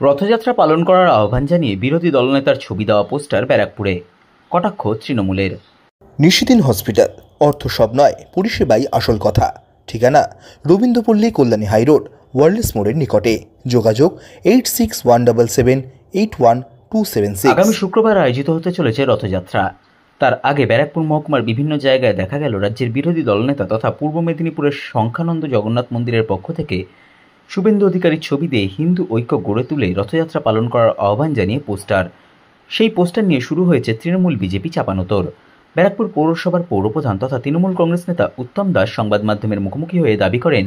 রথযাত্রা পালন করার আহ্বান জানিয়ে বিরোধী দলনেতার ছবি দেওয়া পোস্টার ব্যারাকপুরে। কটাক্ষ তৃণমূলের। নিশিদিন হসপিটাল, অর্থ সব নয়, পরিষেবাই আসল কথা। ঠিকানা রবীন্দ্রপল্লী, কল্যাণী হাইরোড, ওয়ার্ল্ডস মোড়ের নিকটে। যোগাযোগ 8617781276। আগামী শুক্রবার আয়োজিত হতে চলেছে রথযাত্রা। তার আগে ব্যারাকপুর মহকুমার বিভিন্ন জায়গায় দেখা গেল রাজ্যের বিরোধী দলনেতা তথা পূর্ব মেদিনীপুরের শঙ্খানন্দ জগন্নাথ মন্দিরের পক্ষ থেকে শুভেন্দু অধিকারীর ছবি দিয়ে হিন্দু ঐক্য গড়ে তুলে রথযাত্রা পালন করার আহ্বান জানিয়ে পোস্টার। সেই পোস্টার নিয়ে শুরু হয়েছে তৃণমূল বিজেপি চাপানোতর। ব্যারাকপুর পৌরসভার পৌরপ্রধান তথা তৃণমূল কংগ্রেস নেতা উত্তম দাস সংবাদ মাধ্যমের মুখোমুখি হয়ে দাবি করেন,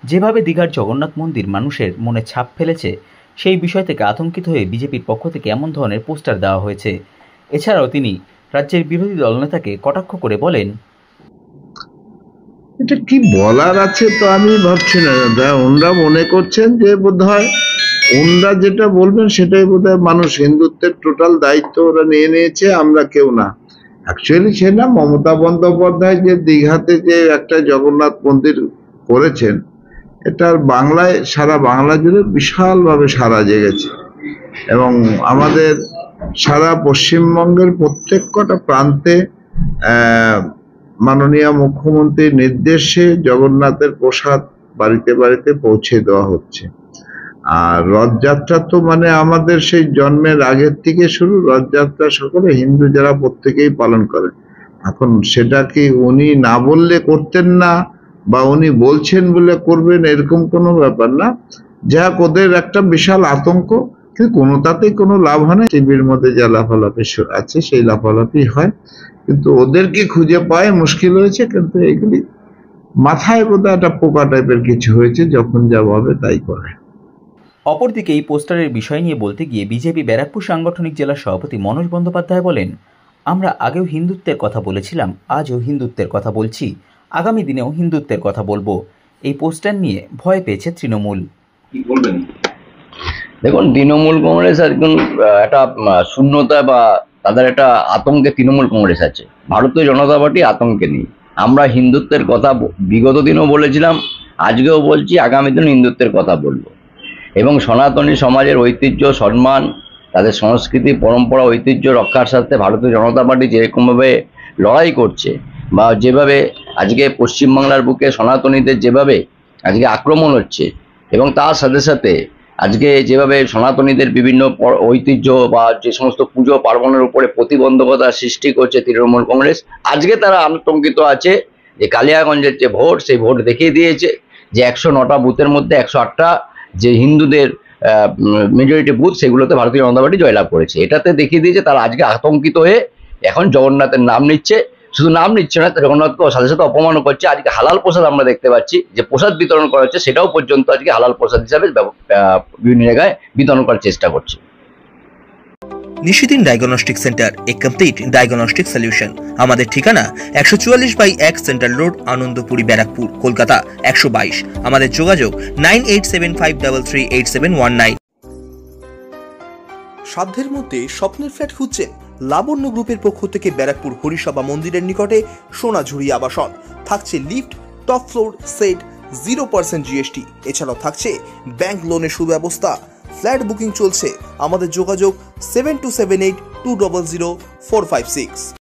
যেভাবে দীঘার জগন্নাথ মন্দির মানুষের মনে ছাপ ফেলেছে, সেই বিষয় থেকে আতঙ্কিত হয়ে বিজেপির পক্ষ থেকে এমন ধরনের পোস্টার দেওয়া হয়েছে। এছাড়াও তিনি রাজ্যের বিরোধী দলনেতাকে কটাক্ষ করে বলেন, এটা কি বলার আছে তো আমি ভাবছি না দাদা। ওনারা মনে করছেন যে বোধহয় ওনারা যেটা বলবেন সেটাই বোধহয় মানুষ, হিন্দুত্বের টোটাল দায়িত্ব ওরা নিয়ে নিয়েছে, আমরা কেউ না। অ্যাকচুয়ালি সে না, মমতা বন্দ্যোপাধ্যায় যে দীঘাতে যে একটা জগন্নাথ মন্দির করেছেন, এটার বাংলায়, সারা বাংলা জুড়ে বিশালভাবে সাড়া জেগেছে এবং আমাদের সারা পশ্চিমবঙ্গের প্রত্যেক কটা প্রান্তে মাননীয় মুখ্যমন্ত্রীর নির্দেশে জগন্নাথের প্রসাদ বাড়িতে বাড়িতে পৌঁছে দেওয়া হচ্ছে। আর রথযাত্রা তো মানে আমাদের সেই জন্মের আগের থেকে শুরু। রথযাত্রা সকলে হিন্দু যারা প্রত্যেকেই পালন করে। এখন সেটা কি উনি না বললে করতেন না, বা উনি বলছেন বলে করবেন, এরকম কোনো ব্যাপার না। যা ওদের একটা বিশাল আতঙ্ক, কিন্তু কোনোটাতেই কোনো লাভ হয় না। টিভির মধ্যে যা লাফালাফি আছে সেই লাফালাফি হয়, কিন্তু ওদেরকে খুঁজে পাওয়া মুশকিল হয়েছে। কিন্তু এগুলি মাথায় বোধহয় একটা পোকা টাইপের কিছু হয়েছে, যখন যা ভাবে তাই করে। অপরদিকে এই পোস্টারের বিষয় নিয়ে বলতে গিয়ে বিজেপি ব্যারাকপুর সাংগঠনিক জেলার সভাপতি মনোজ বন্দ্যোপাধ্যায় বলেন, আমরা আগেও হিন্দুত্বের কথা বলেছিলাম, আজও হিন্দুত্বের কথা বলছি, আগামী দিনেও হিন্দুত্বের কথা বলবো। এই পোস্টার নিয়ে ভয় পেয়েছে তৃণমূল। কি বলবেন? দেখুন, তৃণমূল কংগ্রেস একজন একটা শূন্যতা বা তাদের একটা আতঙ্কে তৃণমূল কংগ্রেস আছে। ভারতীয় জনতা পার্টি আতঙ্কে নেই। আমরা হিন্দুত্বের কথা বিগত দিনও বলেছিলাম, আজকেও বলছি, আগামী দিন হিন্দুত্বের কথা বলবো। এবং সনাতনী সমাজের ঐতিহ্য, সম্মান, তাদের সংস্কৃতি, পরম্পরা, ঐতিহ্য রক্ষার সাথে ভারতীয় জনতা পার্টি যেরকমভাবে লড়াই করছে, বা যেভাবে আজকে পশ্চিমবাংলার বুকে সনাতনীদের যেভাবে আজকে আক্রমণ হচ্ছে, এবং তার সাথে সাথে আজকে যেভাবে সনাতনীদের বিভিন্ন ঐতিহ্য বা যে সমস্ত পুজো পার্বণের উপরে প্রতিবন্ধকতা সৃষ্টি করছে তৃণমূল কংগ্রেস, আজকে তারা আতঙ্কিত আছে যে কালিয়াগঞ্জের যে ভোট, সেই ভোট দেখিয়ে দিয়েছে যে 109টা বুথের মধ্যে 108টা যে হিন্দুদের মেজরিটি বুথ, সেগুলোতে ভারতীয় জনতা পার্টি জয়লাভ করেছে। এটাতে দেখিয়ে দিয়েছে তারা আজকে আতঙ্কিত হয়ে এখন জগন্নাথের নাম নিচ্ছে। শুধু নাম নিচ্ছে না, জগন্নাথকে সাথে সাথে অপমানও করছে। আজকে হালাল প্রসাদ আমরা দেখতে পাচ্ছি, যে প্রসাদ বিতরণ করা হচ্ছে সেটাও পর্যন্ত আজকে হালাল প্রসাদ হিসাবে বিভিন্ন জায়গায় বিতরণ করার চেষ্টা করছে। নিশিদিন ডায়াগনস্টিক সেন্টার, এ কমপ্লিট ডায়াগনস্টিক সলিউশন। আমাদের ঠিকানা 144/1 সেন্ট্রাল রোড, আনন্দপুরি, ব্যারাকপুর, কলকাতা 122। আমাদের যোগাযোগ 9875338719। সাধ্যের মধ্যে স্বপ্নের ফ্ল্যাট খুঁজছেন? লাবণ্য গ্রুপের পক্ষ থেকে ব্যারাকপুর হরিসভা মন্দিরের নিকটে সোনাঝুরি আবাসন। থাকছে lift, top floor, set, 0% GST। এছাড়াও থাকছে ব্যাংক লোনের সুব্যবস্থা। ফ্ল্যাট বুকিং চলছে। আমাদের যোগাযোগ 7278200456।